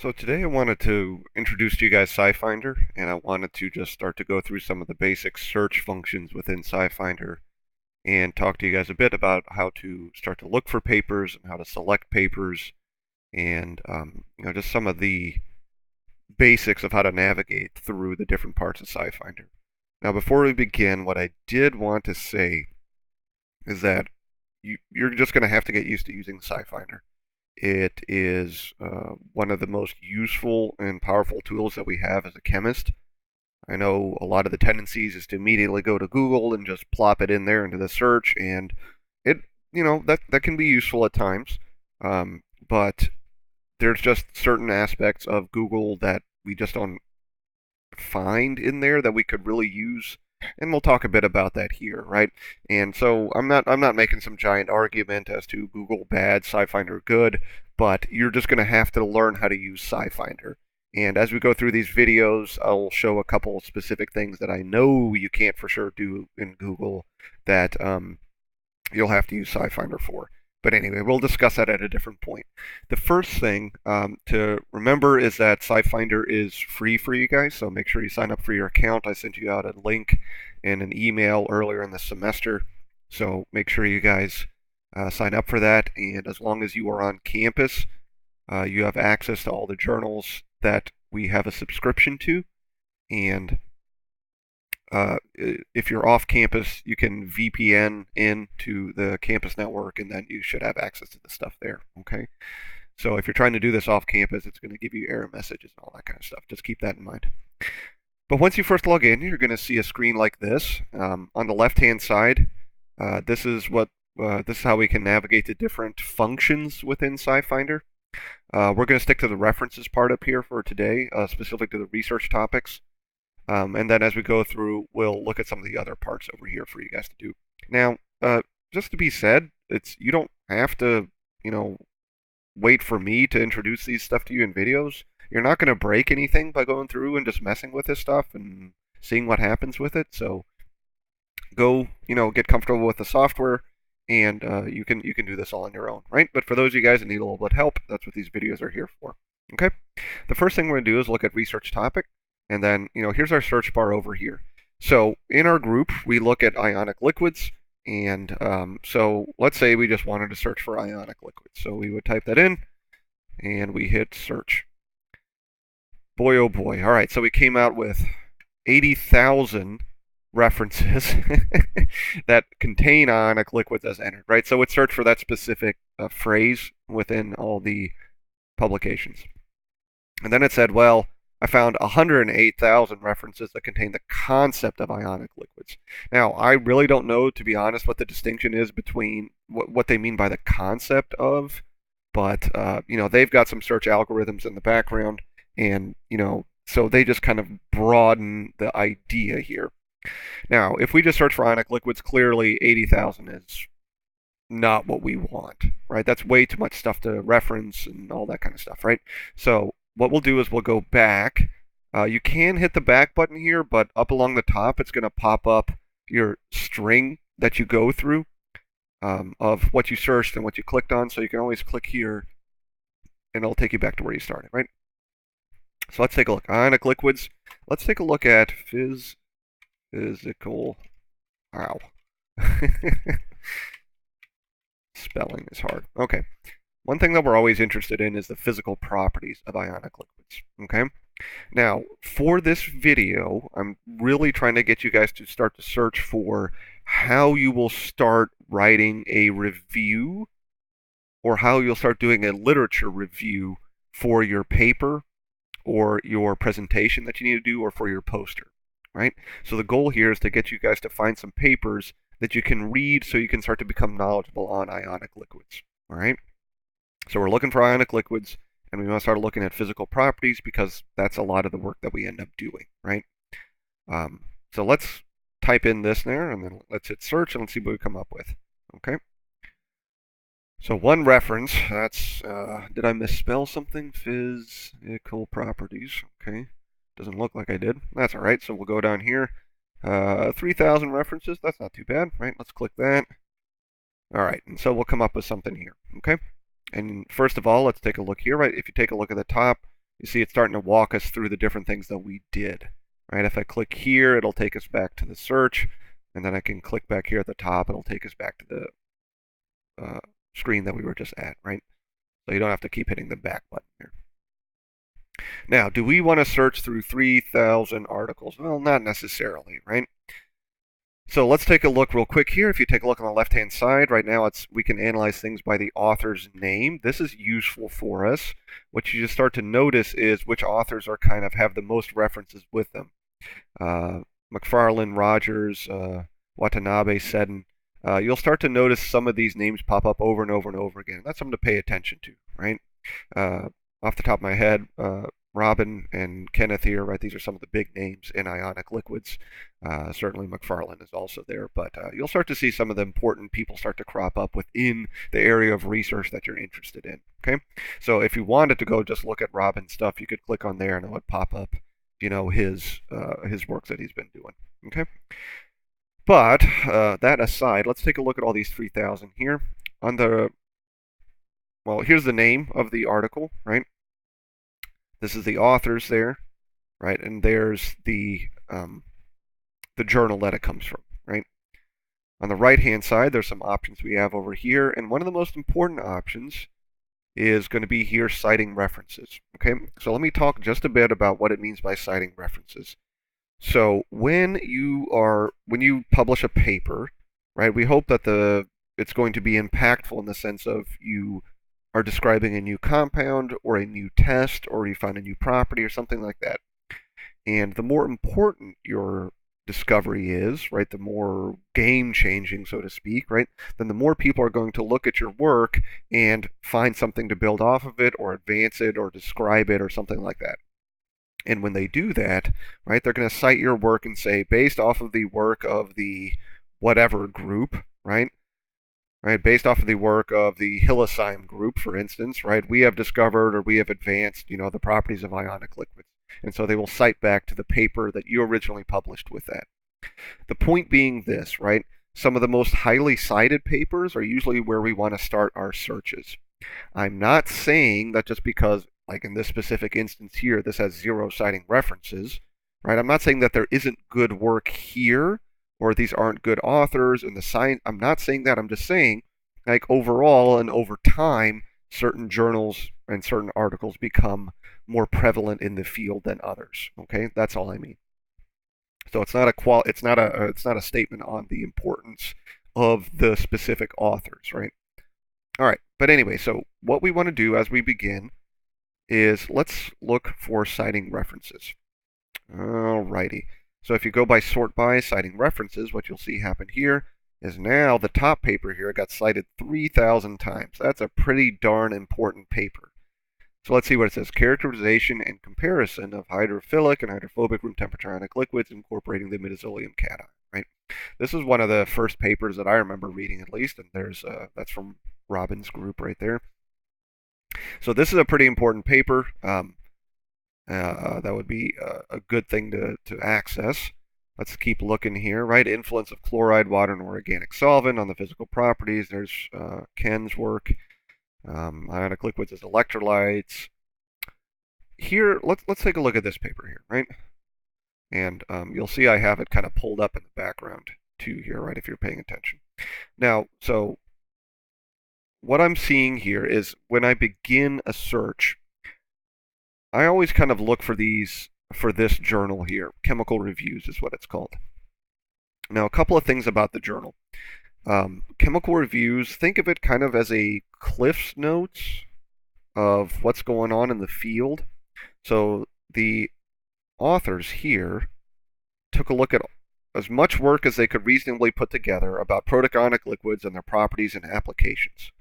So today I wanted to introduce to you guys SciFinder, and I wanted to just start to go through some of the basic search functions within SciFinder and talk to you guys a bit about how to start to look for papers and how to select papers and just some of the basics of how to navigate through the different parts of SciFinder. Now, before we begin, what I did want to say is that you're just going to have to get used to using SciFinder. It is one of the most useful and powerful tools that we have as a chemist. I know a lot of the tendencies is to immediately go to Google and just plop it in there into the search, and it, that can be useful at times. But there's just certain aspects of Google that we just don't find in there that we could really use, and we'll talk a bit about that here, right? And so I'm not making some giant argument as to Google bad, SciFinder good, but you're just going to have to learn how to use SciFinder. And as we go through these videos, I'll show a couple of specific things that I know you can't for sure do in Google that you'll have to use SciFinder for. But anyway, we'll discuss that at a different point. The first thing to remember is that SciFinder is free for you guys, so make sure you sign up for your account. I sent you out a link in an email earlier in the semester, so make sure you guys sign up for that. And as long as you are on campus, you have access to all the journals that we have a subscription to. And if you're off campus, you can VPN into the campus network, and then you should have access to the stuff there. Okay. So if you're trying to do this off campus, it's going to give you error messages and all that kind of stuff. Just keep that in mind. But once you first log in, you're going to see a screen like this. On the left-hand side, this is how we can navigate the different functions within SciFinder. We're going to stick to the references part up here for today, specifically to the research topics. And then as we go through, we'll look at some of the other parts over here for you guys to do. Now, just to be said, you don't have to, wait for me to introduce these stuff to you in videos. You're not going to break anything by going through and just messing with this stuff and seeing what happens with it. So go, get comfortable with the software, and you can do this all on your own, right? But for those of you guys that need a little bit of help, that's what these videos are here for. Okay. The first thing we're going to do is look at research topic. And then, here's our search bar over here. So in our group, we look at ionic liquids. And so let's say we just wanted to search for ionic liquids. So we would type that in, and we hit search. Boy, oh boy. All right, so we came out with 80,000 references that contain ionic liquids as entered, right? So it searched for that specific phrase within all the publications. And then it said, well, I found 108,000 references that contain the concept of ionic liquids. Now, I really don't know, to be honest, what the distinction is between what they mean by the concept of, but, they've got some search algorithms in the background, and, so they just kind of broaden the idea here. Now, if we just search for ionic liquids, clearly 80,000 is not what we want, right? That's way too much stuff to reference and all that kind of stuff, right? So what we'll do is we'll go back. You can hit the back button here, but up along the top, it's going to pop up your string that you go through of what you searched and what you clicked on. So you can always click here, and it'll take you back to where you started, right? So let's take a look. Ionic liquids. Let's take a look at physical. Wow. Spelling is hard. Okay. One thing that we're always interested in is the physical properties of ionic liquids, okay? Now, for this video, I'm really trying to get you guys to start to search for how you will start writing a review, or how you'll start doing a literature review for your paper or your presentation that you need to do, or for your poster, right? So the goal here is to get you guys to find some papers that you can read so you can start to become knowledgeable on ionic liquids, all right? So we're looking for ionic liquids, and we want to start looking at physical properties because that's a lot of the work that we end up doing, right? So let's type in this there, and then let's hit search, and let's see what we come up with, okay? So one reference, that's, did I misspell something? Physical properties, okay. Doesn't look like I did. That's all right, so we'll go down here. 3,000 references, that's not too bad, right? Let's click that. All right, and so we'll come up with something here, okay? And first of all, let's take a look here, right? If you take a look at the top, You see it's starting to walk us through the different things that we did, right? If I click here, it'll take us back to the search, and then I can click back here at the top, it'll take us back to the screen that we were just at, right? So you don't have to keep hitting the back button here. Now, do we want to search through 3,000 articles? Well, not necessarily, right? So let's take a look real quick here. If you take a look on the left-hand side, right now we can analyze things by the author's name. This is useful for us. What you just start to notice is which authors are kind of have the most references with them. McFarlane, Rogers, Watanabe, Seddon. You'll start to notice some of these names pop up over and over and over again. That's something to pay attention to, right? Off the top of my head, Robin and Kenneth here, right? These are some of the big names in ionic liquids. Certainly McFarlane is also there, but you'll start to see some of the important people start to crop up within the area of research that you're interested in, okay? So if you wanted to go just look at Robin's stuff, you could click on there and it would pop up, you know, his work that he's been doing, okay? But that aside, let's take a look at all these 3,000 here. Well, here's the name of the article, right? This is the authors there, right? And there's the journal that it comes from, right? On the right-hand side, there's some options we have over here, and one of the most important options is going to be here, citing references, okay? So let me talk just a bit about what it means by citing references. So when you publish a paper, right, we hope that it's going to be impactful in the sense of you are describing a new compound or a new test, or you found a new property or something like that. And the more important your discovery is, right, the more game-changing, so to speak, right, then the more people are going to look at your work and find something to build off of it or advance it or describe it or something like that. And when they do that, right, they're going to cite your work and say, based off of the work of the whatever group, right, based off of the work of the Hillisheim group, for instance, right, we have discovered or we have advanced, you know, the properties of ionic liquids. And so they will cite back to the paper that you originally published with that. The point being this, right, some of the most highly cited papers are usually where we want to start our searches. I'm not saying that just because, like in this specific instance here, this has 0 citing references, right, I'm not saying that there isn't good work here, or these aren't good authors in the science. I'm not saying that. I'm just saying, like, overall and over time, certain journals and certain articles become more prevalent in the field than others. Okay, that's all I mean. So it's not a statement on the importance of the specific authors, right? All right, but anyway, so what we want to do as we begin is let's look for citing references. Alrighty. So if you go by sort by citing references, what you'll see happen here is now the top paper here got cited 3,000 times. That's a pretty darn important paper. So let's see what it says. Characterization and comparison of hydrophilic and hydrophobic room temperature ionic liquids incorporating the imidazolium cation. Right. This is one of the first papers that I remember reading, at least, and that's from Robin's group right there. So this is a pretty important paper. That would be a good thing to access. Let's keep looking here, right? Influence of chloride, water, and organic solvent on the physical properties. There's Ken's work. Ionic liquids as electrolytes. Here, let's take a look at this paper here, right? And you'll see I have it kind of pulled up in the background too here, right, if you're paying attention. Now, so what I'm seeing here is when I begin a search, I always kind of look for this journal here. Chemical Reviews is what it's called. Now, a couple of things about the journal. Chemical Reviews, think of it kind of as a Cliff's Notes of what's going on in the field. So the authors here took a look at as much work as they could reasonably put together about protonic liquids and their properties and applications.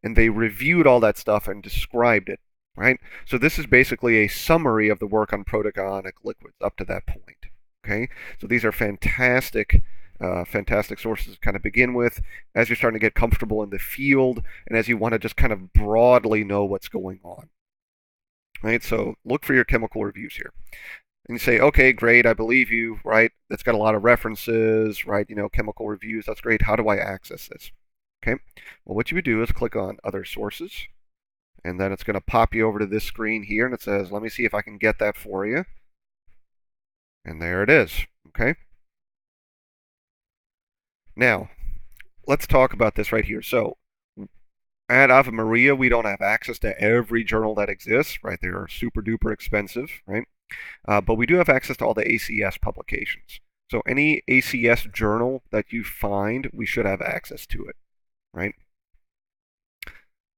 And they reviewed all that stuff and described it, right? So this is basically a summary of the work on protonic liquids up to that point, okay? So these are fantastic sources to kind of begin with as you're starting to get comfortable in the field and as you want to just kind of broadly know what's going on, right? So look for your chemical reviews here. And you say, okay, great, I believe you, right? That's got a lot of references, right? You know, chemical reviews, that's great. How do I access this? Okay, well, what you would do is click on Other Sources, and then it's going to pop you over to this screen here, and it says, let me see if I can get that for you. And there it is. Okay. Now, let's talk about this right here. So, at Ave Maria, we don't have access to every journal that exists, right? They are super duper expensive, right? But we do have access to all the ACS publications. So any ACS journal that you find, we should have access to it, right?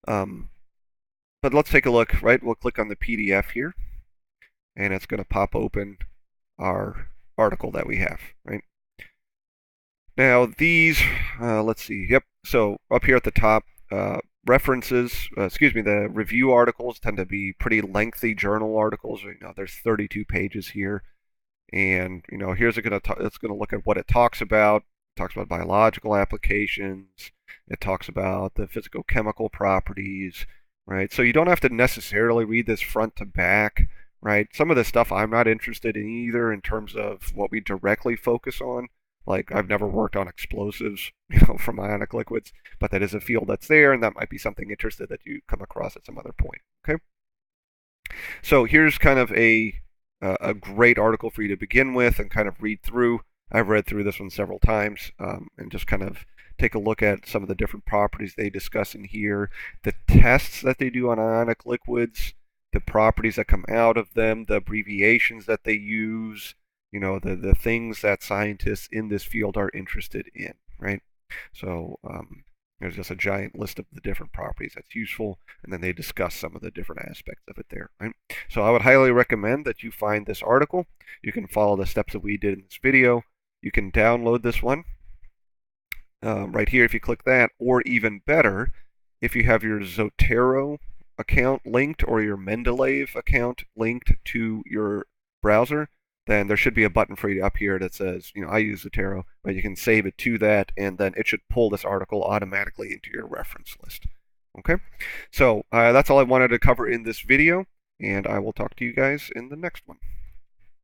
But let's take a look, right? We'll click on the PDF here, and it's going to pop open our article that we have, right? Now these, let's see, yep. So up here at the top, references, the review articles tend to be pretty lengthy journal articles. There's 32 pages here, and here's it's gonna look at what it talks about. It talks about biological applications. It talks about the physicochemical properties, right? So you don't have to necessarily read this front to back, right? Some of this stuff I'm not interested in either in terms of what we directly focus on. Like, I've never worked on explosives, from ionic liquids, but that is a field that's there, and that might be something interesting that you come across at some other point. Okay. So here's kind of a great article for you to begin with and kind of read through. I've read through this one several times, and just kind of take a look at some of the different properties they discuss in here, the tests that they do on ionic liquids, the properties that come out of them, the abbreviations that they use, the things that scientists in this field are interested in, right? So there's just a giant list of the different properties that's useful, and then they discuss some of the different aspects of it there, right? So I would highly recommend that you find this article. You can follow the steps that we did in this video. You can download this one right here if you click that, or even better, if you have your Zotero account linked or your Mendeley account linked to your browser, then there should be a button for you up here that says, I use Zotero, but you can save it to that, and then it should pull this article automatically into your reference list. Okay, so that's all I wanted to cover in this video, and I will talk to you guys in the next one.